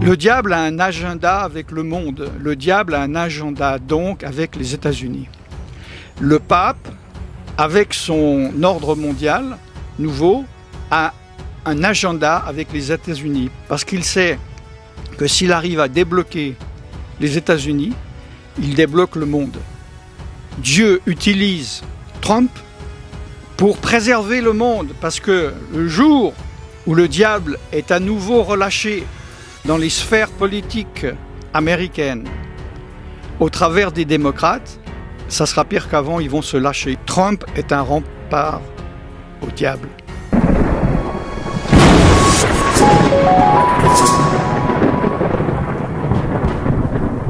Le diable a un agenda avec le monde. Le diable a un agenda donc avec les États-Unis. Le pape, avec son ordre mondial nouveau, a un agenda avec les États-Unis. Parce qu'il sait que s'il arrive à débloquer les États-Unis, il débloque le monde. Dieu utilise Trump pour préserver le monde. Parce que le jour où le diable est à nouveau relâché dans les sphères politiques américaines, au travers des démocrates, ça sera pire qu'avant, ils vont se lâcher. Trump est un rempart au diable.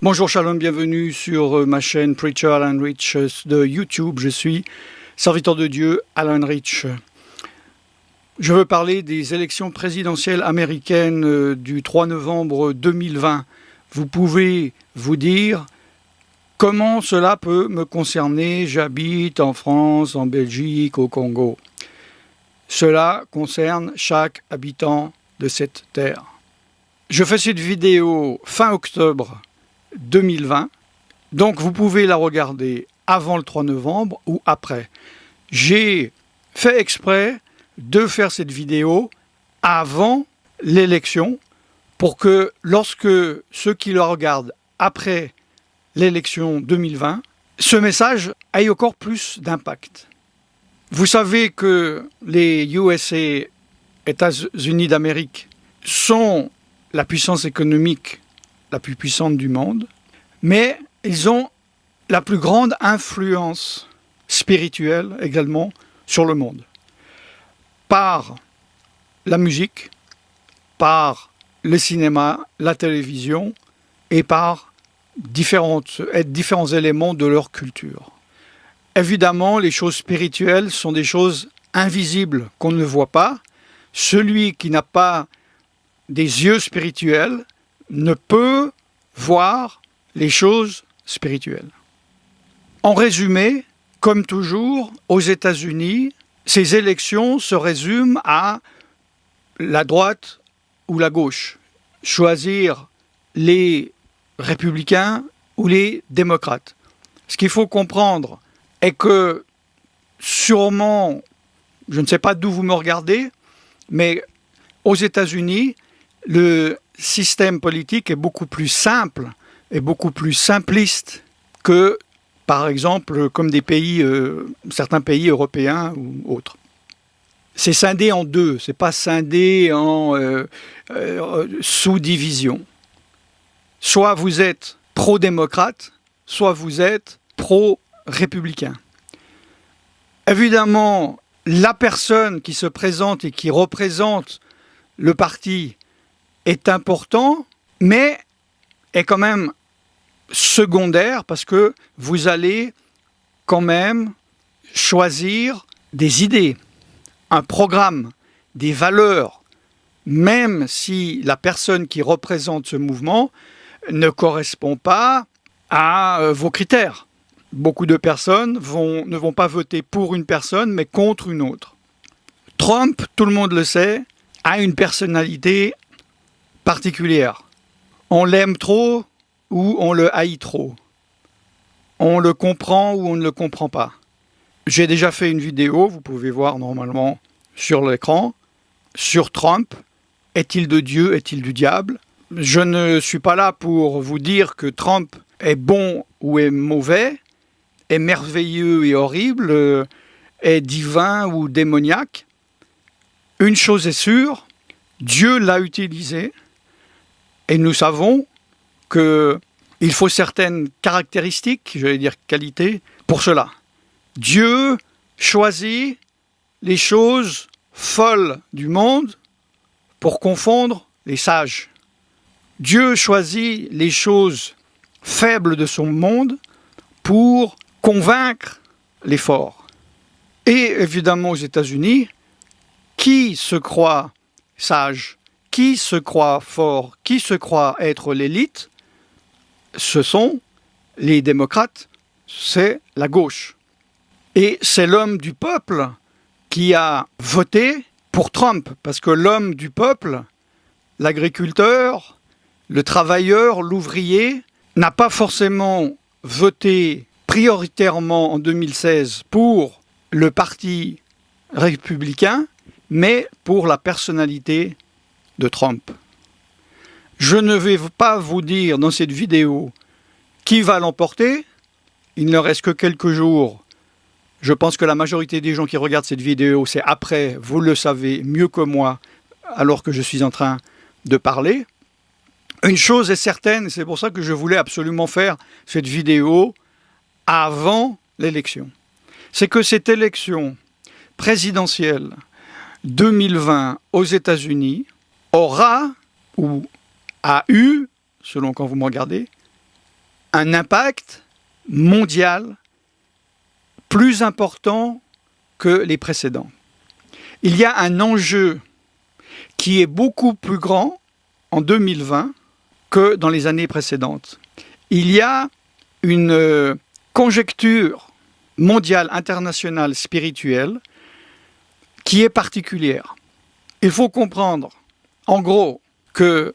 Bonjour, shalom, bienvenue sur ma chaîne Preacher Alan Rich de YouTube. Je suis serviteur de Dieu, Alan Rich. Je veux parler des élections présidentielles américaines du 3 novembre 2020. Vous pouvez vous dire comment cela peut me concerner. J'habite en France, en Belgique, au Congo. Cela concerne chaque habitant de cette terre. Je fais cette vidéo fin octobre 2020, donc vous pouvez la regarder avant le 3 novembre ou après. J'ai fait exprès de faire cette vidéo avant l'élection pour que lorsque ceux qui la regardent après l'élection 2020, ce message ait encore plus d'impact. Vous savez que les USA, États-Unis d'Amérique, sont la puissance économique la plus puissante du monde, mais ils ont la plus grande influence spirituelle également sur le monde. Par la musique, par le cinéma, la télévision et par différents éléments de leur culture. Évidemment, les choses spirituelles sont des choses invisibles qu'on ne voit pas. Celui qui n'a pas des yeux spirituels ne peut voir les choses spirituelles. En résumé, comme toujours, aux États-Unis, ces élections se résument à la droite ou la gauche. Choisir les républicains ou les démocrates. Ce qu'il faut comprendre est que sûrement, je ne sais pas d'où vous me regardez, mais aux États-Unis, le système politique est beaucoup plus simple et beaucoup plus simpliste que, par exemple, comme des pays, certains pays européens ou autres. C'est scindé en deux, c'est pas scindé en sous-divisions. Soit vous êtes pro-démocrate, soit vous êtes pro-républicain. Évidemment, la personne qui se présente et qui représente le parti est important, mais est quand même secondaire parce que vous allez quand même choisir des idées, un programme, des valeurs, même si la personne qui représente ce mouvement ne correspond pas à vos critères. Beaucoup de personnes ne vont pas voter pour une personne, mais contre une autre. Trump, tout le monde le sait, a une personnalité particulière. On l'aime trop ou on le haït trop. On le comprend ou on ne le comprend pas. J'ai déjà fait une vidéo, vous pouvez voir normalement sur l'écran, sur Trump. Est-il de Dieu, est-il du diable? Je ne suis pas là pour vous dire que Trump est bon ou est mauvais, est merveilleux et horrible, est divin ou démoniaque. Une chose est sûre, Dieu l'a utilisé et nous savons qu'il faut certaines caractéristiques, j'allais dire qualités, pour cela. Dieu choisit les choses folles du monde pour confondre les sages. Dieu choisit les choses faibles de son monde pour convaincre les forts. Et évidemment aux États-Unis, qui se croit sage, qui se croit fort, qui se croit être l'élite, ce sont les démocrates, c'est la gauche. Et c'est l'homme du peuple qui a voté pour Trump, parce que l'homme du peuple, l'agriculteur, le travailleur, l'ouvrier, n'a pas forcément voté prioritairement en 2016 pour le parti républicain, mais pour la personnalité de Trump. Je ne vais pas vous dire dans cette vidéo qui va l'emporter. Il ne reste que quelques jours. Je pense que la majorité des gens qui regardent cette vidéo, c'est après, vous le savez mieux que moi, alors que je suis en train de parler. Une chose est certaine, c'est pour ça que je voulais absolument faire cette vidéo avant l'élection. C'est que cette élection présidentielle 2020 aux États-Unis aura ou a eu, selon quand vous me regardez, un impact mondial plus important que les précédents. Il y a un enjeu qui est beaucoup plus grand en 2020 que dans les années précédentes. Il y a une conjecture mondiale, internationale, spirituelle qui est particulière. Il faut comprendre, en gros, que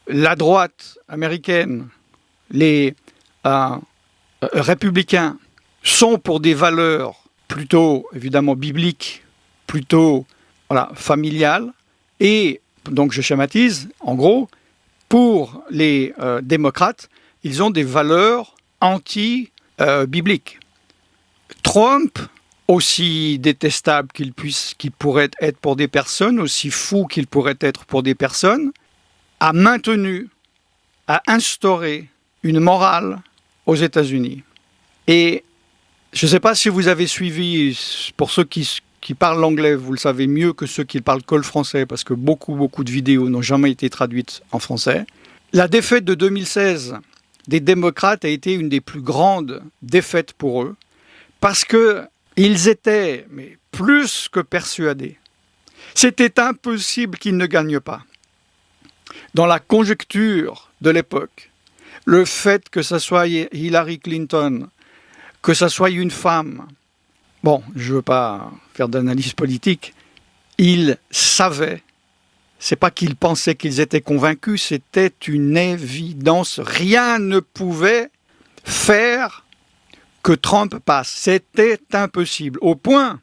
la droite américaine, les républicains, sont pour des valeurs plutôt, évidemment, bibliques, plutôt familiales, et donc je schématise, en gros, pour les démocrates, ils ont des valeurs anti-bibliques. Trump, aussi détestable qu'il pourrait être pour des personnes, aussi fou qu'il pourrait être pour des personnes, a instauré une morale aux États-Unis. Et je ne sais pas si vous avez suivi, pour ceux qui parlent l'anglais, vous le savez mieux que ceux qui parlent que le français, parce que beaucoup de vidéos n'ont jamais été traduites en français. La défaite de 2016 des démocrates a été une des plus grandes défaites pour eux, parce qu'ils étaient plus que persuadés. C'était impossible qu'ils ne gagnent pas. Dans la conjecture de l'époque, le fait que ce soit Hillary Clinton, que ce soit une femme, bon, je ne veux pas faire d'analyse politique, ils savaient, c'est pas qu'ils pensaient qu'ils étaient convaincus, c'était une évidence. Rien ne pouvait faire que Trump passe. C'était impossible. Au point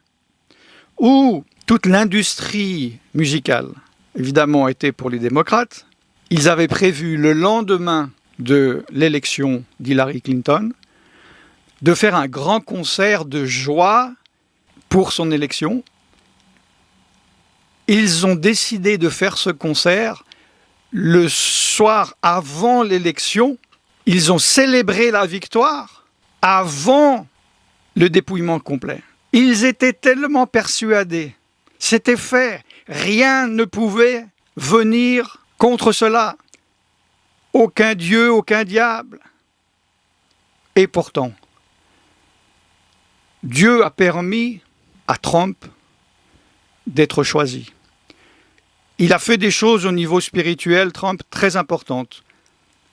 où toute l'industrie musicale, évidemment, était pour les démocrates. Ils avaient prévu le lendemain de l'élection d'Hillary Clinton de faire un grand concert de joie pour son élection. Ils ont décidé de faire ce concert le soir avant l'élection. Ils ont célébré la victoire avant le dépouillement complet. Ils étaient tellement persuadés. C'était fait. Rien ne pouvait venir contre cela. Aucun dieu, aucun diable. Et pourtant, Dieu a permis à Trump d'être choisi. Il a fait des choses au niveau spirituel, Trump, très importantes.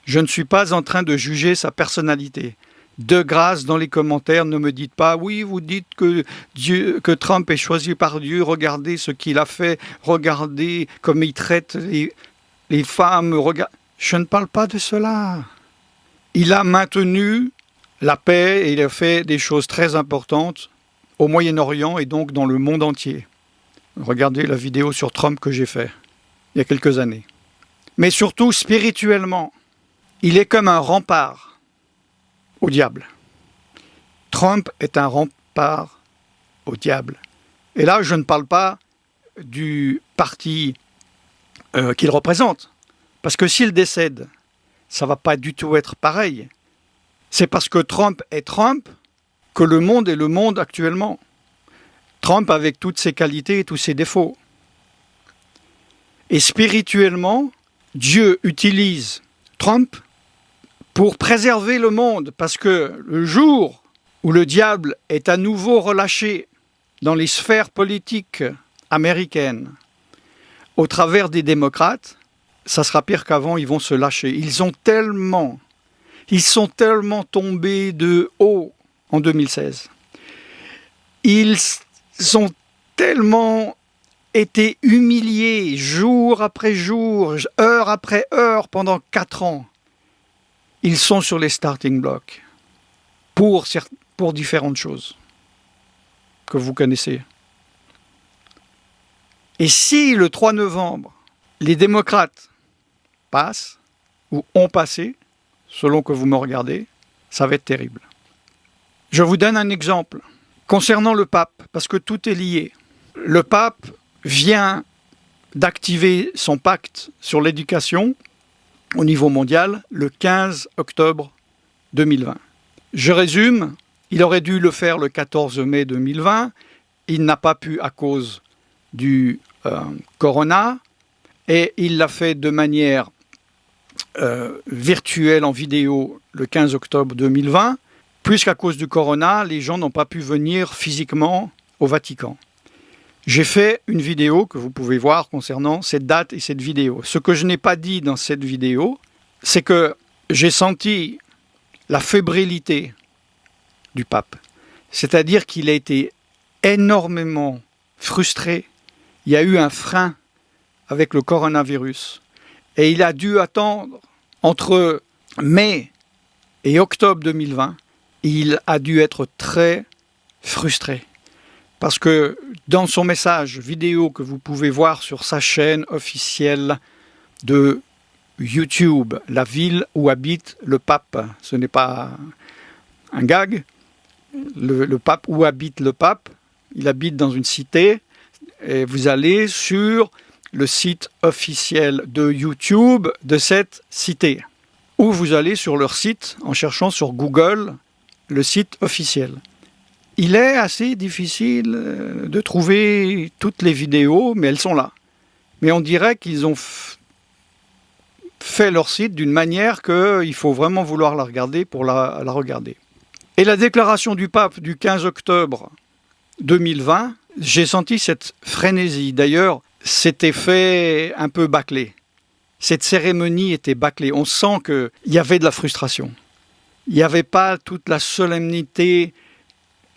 Je ne suis pas en train de juger sa personnalité. De grâce, dans les commentaires, ne me dites pas « Oui, vous dites que Trump est choisi par Dieu, regardez ce qu'il a fait, regardez comme il traite les femmes. » Je ne parle pas de cela. Il a maintenu la paix et il a fait des choses très importantes au Moyen-Orient et donc dans le monde entier. Regardez la vidéo sur Trump que j'ai faite il y a quelques années. Mais surtout, spirituellement, il est comme un rempart au diable. Trump est un rempart au diable. Et là, je ne parle pas du parti qu'il représente. Parce que s'il décède, ça ne va pas du tout être pareil. C'est parce que Trump est Trump que le monde est le monde actuellement. Trump avec toutes ses qualités et tous ses défauts. Et spirituellement, Dieu utilise Trump pour préserver le monde, parce que le jour où le diable est à nouveau relâché dans les sphères politiques américaines, au travers des démocrates, ça sera pire qu'avant, ils vont se lâcher. Ils sont tellement tombés de haut en 2016. Ils ont tellement été humiliés jour après jour, heure après heure pendant 4 ans. Ils sont sur les starting blocks pour différentes choses que vous connaissez. Et si le 3 novembre, les démocrates passent ou ont passé, selon que vous me regardez, ça va être terrible. Je vous donne un exemple concernant le pape, parce que tout est lié. Le pape vient d'activer son pacte sur l'éducation au niveau mondial le 15 octobre 2020. Je résume, il aurait dû le faire le 14 mai 2020, il n'a pas pu à cause du corona, et il l'a fait de manière virtuelle en vidéo le 15 octobre 2020, puisqu'à cause du corona, les gens n'ont pas pu venir physiquement au Vatican. J'ai fait une vidéo que vous pouvez voir concernant cette date et cette vidéo. Ce que je n'ai pas dit dans cette vidéo, c'est que j'ai senti la fébrilité du pape. C'est-à-dire qu'il a été énormément frustré. Il y a eu un frein avec le coronavirus. Et il a dû attendre entre mai et octobre 2020. Il a dû être très frustré. Parce que dans son message vidéo que vous pouvez voir sur sa chaîne officielle de YouTube, la ville où habite le pape, ce n'est pas un gag, le pape où habite le pape, il habite dans une cité, et vous allez sur le site officiel de YouTube de cette cité, ou vous allez sur leur site en cherchant sur Google le site officiel. Il est assez difficile de trouver toutes les vidéos, mais elles sont là. Mais on dirait qu'ils ont fait leur site d'une manière qu'il faut vraiment vouloir la regarder pour la regarder. Et la déclaration du pape du 15 octobre 2020, j'ai senti cette frénésie. D'ailleurs, c'était fait un peu bâclé. Cette cérémonie était bâclée. On sent qu'il y avait de la frustration. Il n'y avait pas toute la solennité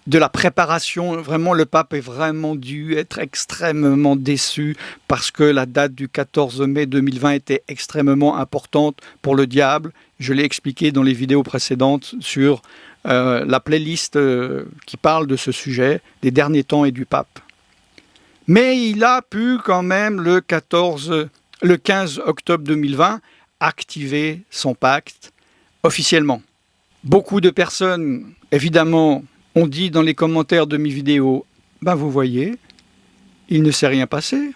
de la préparation. Vraiment, le pape est vraiment dû être extrêmement déçu parce que la date du 14 mai 2020 était extrêmement importante pour le diable. Je l'ai expliqué dans les vidéos précédentes sur la playlist qui parle de ce sujet, des derniers temps et du pape. Mais il a pu quand même, le 15 octobre 2020, activer son pacte officiellement. Beaucoup de personnes, évidemment, ont dit dans les commentaires de mes vidéos, ben vous voyez, il ne s'est rien passé.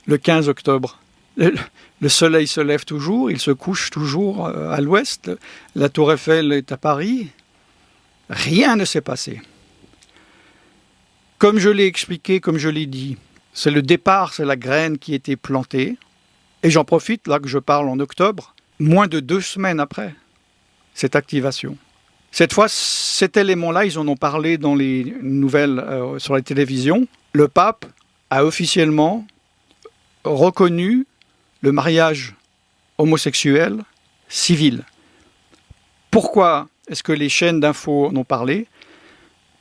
Le 15 octobre, le soleil se lève toujours, il se couche toujours à l'ouest, la tour Eiffel est à Paris. Rien ne s'est passé. Comme je l'ai expliqué, comme je l'ai dit, c'est le départ, c'est la graine qui a été plantée. Et j'en profite, là que je parle en octobre, moins de 2 semaines après cette activation. Cette fois, cet élément-là, ils en ont parlé dans les nouvelles sur la télévision. Le pape a officiellement reconnu le mariage homosexuel civil. Pourquoi est-ce que les chaînes d'infos en ont parlé?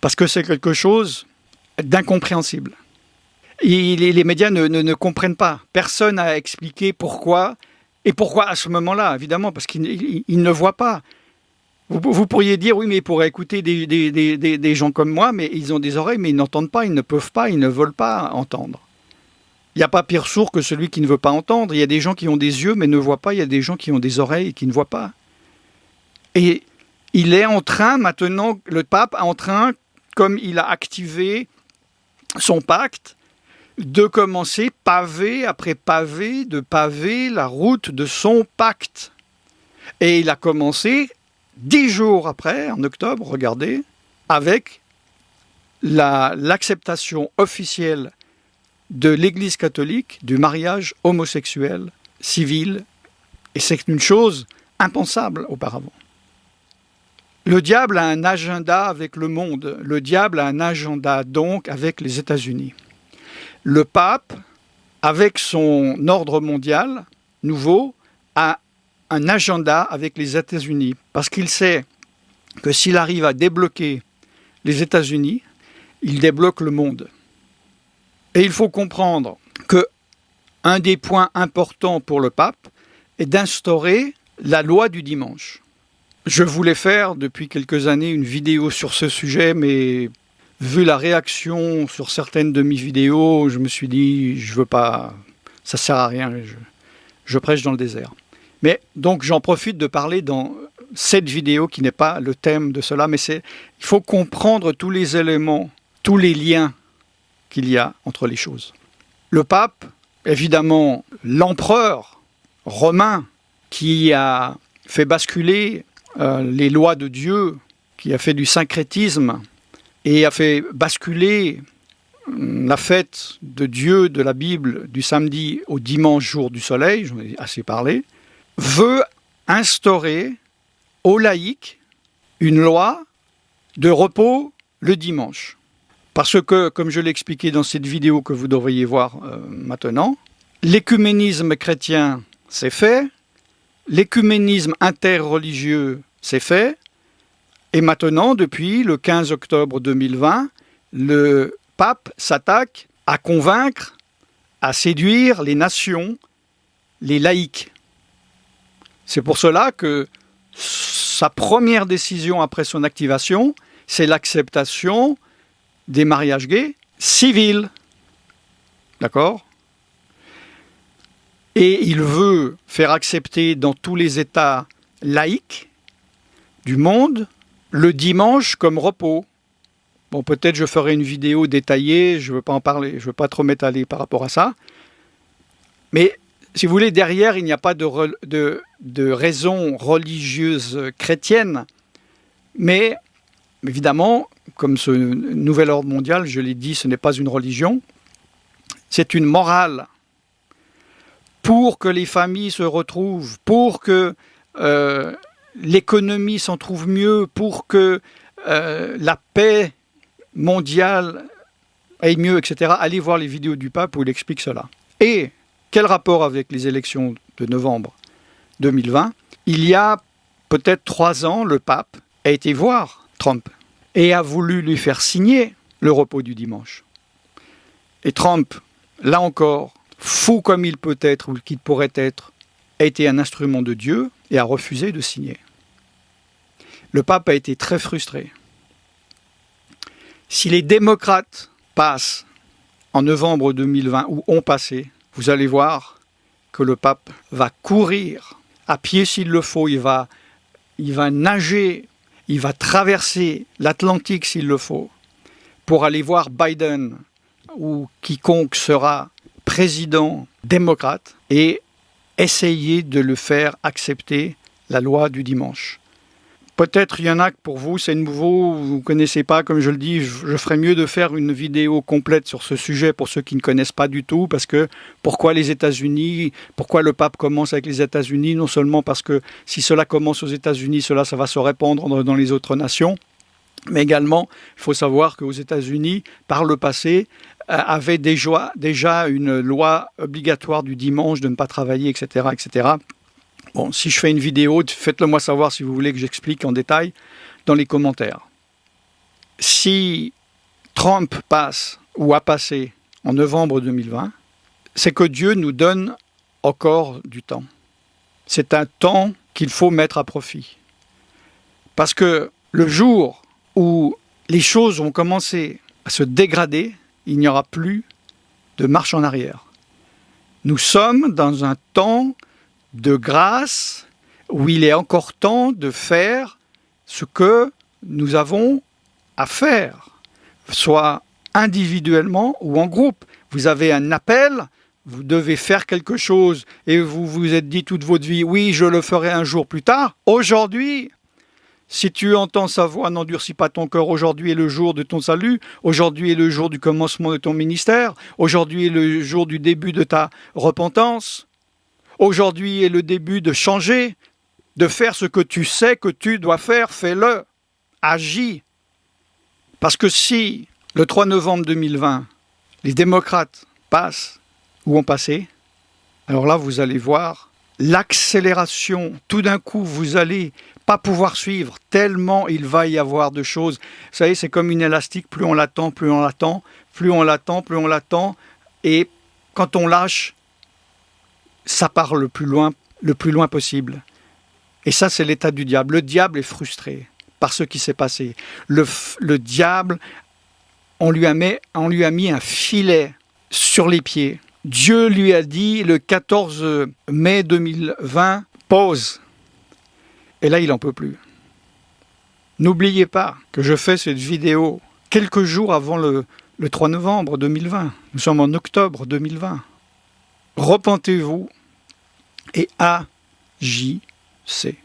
Parce que c'est quelque chose d'incompréhensible. Et les médias ne comprennent pas. Personne n'a expliqué pourquoi. Et pourquoi à ce moment-là, évidemment, parce qu'ils ne voient pas. Vous pourriez dire, oui, mais ils pourraient écouter des gens comme moi, mais ils ont des oreilles, mais ils n'entendent pas, ils ne peuvent pas, ils ne veulent pas entendre. Il n'y a pas pire sourd que celui qui ne veut pas entendre. Il y a des gens qui ont des yeux, mais ne voient pas. Il y a des gens qui ont des oreilles et qui ne voient pas. Et il est en train, maintenant, le pape est en train, comme il a activé son pacte, de commencer pavé après pavé, de paver la route de son pacte. Et il a commencé 10 jours après, en octobre, regardez, avec l'acceptation officielle de l'Église catholique du mariage homosexuel civil. Et c'est une chose impensable auparavant. Le diable a un agenda avec le monde. Le diable a un agenda donc avec les États-Unis. Le pape, avec son ordre mondial nouveau, a un agenda avec les États-Unis. Parce qu'il sait que s'il arrive à débloquer les États-Unis, il débloque le monde. Et il faut comprendre que un des points importants pour le pape est d'instaurer la loi du dimanche. Je voulais faire depuis quelques années une vidéo sur ce sujet, mais vu la réaction sur certaines de mes vidéos, je me suis dit, je veux pas, ça sert à rien, je prêche dans le désert. Mais donc j'en profite de parler dans cette vidéo qui n'est pas le thème de cela, mais il faut comprendre tous les éléments, tous les liens qu'il y a entre les choses. Le pape, évidemment l'empereur romain qui a fait basculer les lois de Dieu, qui a fait du syncrétisme et a fait basculer la fête de Dieu de la Bible du samedi au dimanche jour du soleil, j'en ai assez parlé, veut instaurer aux laïcs une loi de repos le dimanche. Parce que, comme je l'ai expliqué dans cette vidéo que vous devriez voir maintenant, l'écuménisme chrétien, c'est fait, l'écuménisme interreligieux, c'est fait, et maintenant, depuis le 15 octobre 2020, le pape s'attaque à convaincre, à séduire les nations, les laïcs. C'est pour cela que sa première décision après son activation, c'est l'acceptation des mariages gays civils. D'accord ? Et il veut faire accepter dans tous les États laïcs du monde le dimanche comme repos. Bon, peut-être je ferai une vidéo détaillée, je ne veux pas en parler, je ne veux pas trop m'étaler par rapport à ça. Mais si vous voulez, derrière, il n'y a pas de raison religieuse chrétienne. Mais évidemment, comme ce nouvel ordre mondial, je l'ai dit, ce n'est pas une religion, c'est une morale. Pour que les familles se retrouvent, pour que l'économie s'en trouve mieux, pour que la paix mondiale aille mieux, etc. Allez voir les vidéos du pape où il explique cela. Et quel rapport avec les élections de novembre 2020 ? Il y a peut-être 3 ans, le pape a été voir Trump et a voulu lui faire signer le repos du dimanche. Et Trump, là encore, fou comme il peut être ou qu'il pourrait être, a été un instrument de Dieu et a refusé de signer. Le pape a été très frustré. Si les démocrates passent en novembre 2020 ou ont passé, vous allez voir que le pape va courir à pied s'il le faut, il va nager, il va traverser l'Atlantique s'il le faut, pour aller voir Biden ou quiconque sera président démocrate et essayer de le faire accepter la loi du dimanche. Peut-être il y en a que pour vous, c'est nouveau, vous ne connaissez pas, comme je le dis, je ferais mieux de faire une vidéo complète sur ce sujet pour ceux qui ne connaissent pas du tout, parce que pourquoi les États-Unis, pourquoi le pape commence avec les États-Unis, non seulement parce que si cela commence aux États-Unis, ça va se répandre dans les autres nations, mais également, il faut savoir qu'aux États-Unis, par le passé, avait déjà une loi obligatoire du dimanche de ne pas travailler, etc., etc. Bon, si je fais une vidéo, faites-le moi savoir si vous voulez que j'explique en détail dans les commentaires. Si Trump passe ou a passé en novembre 2020, c'est que Dieu nous donne encore du temps. C'est un temps qu'il faut mettre à profit. Parce que le jour où les choses vont commencer à se dégrader, il n'y aura plus de marche en arrière. Nous sommes dans un temps de grâce où il est encore temps de faire ce que nous avons à faire, soit individuellement ou en groupe. Vous avez un appel, vous devez faire quelque chose et vous vous êtes dit toute votre vie, oui, je le ferai un jour plus tard. Aujourd'hui, si tu entends sa voix, n'endurcis pas ton cœur. Aujourd'hui est le jour de ton salut. Aujourd'hui est le jour du commencement de ton ministère. Aujourd'hui est le jour du début de ta repentance. Aujourd'hui est le début de changer, de faire ce que tu sais que tu dois faire. Fais-le. Agis. Parce que si, le 3 novembre 2020, les démocrates passent ou ont passé, alors là, vous allez voir l'accélération. Tout d'un coup, vous allez pas pouvoir suivre, tellement il va y avoir de choses. Vous savez, c'est comme une élastique, plus on l'attend, plus on l'attend, plus on l'attend, plus on l'attend. Et quand on lâche, ça part le plus loin possible. Et ça, c'est l'état du diable. Le diable est frustré par ce qui s'est passé. Le diable, on lui a mis un filet sur les pieds. Dieu lui a dit le 14 mai 2020, pause. Et là, il n'en peut plus. N'oubliez pas que je fais cette vidéo quelques jours avant le 3 novembre 2020. Nous sommes en octobre 2020. Repentez-vous et agissez.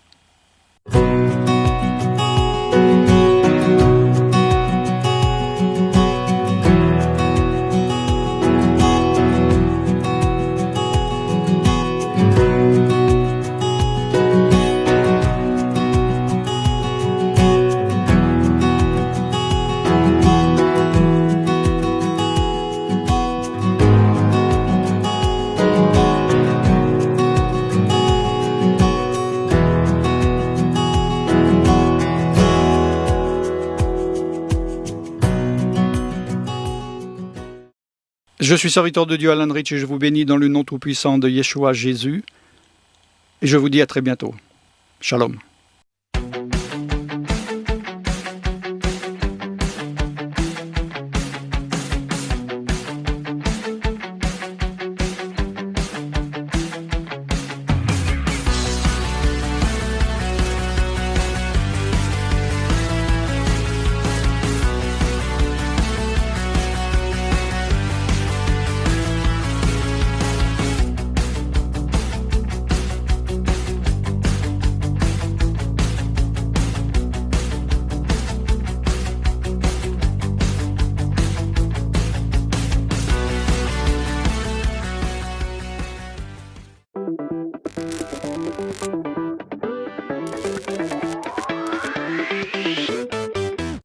Je suis serviteur de Dieu Alan Rich et je vous bénis dans le nom tout-puissant de Yeshua Jésus. Et je vous dis à très bientôt. Shalom.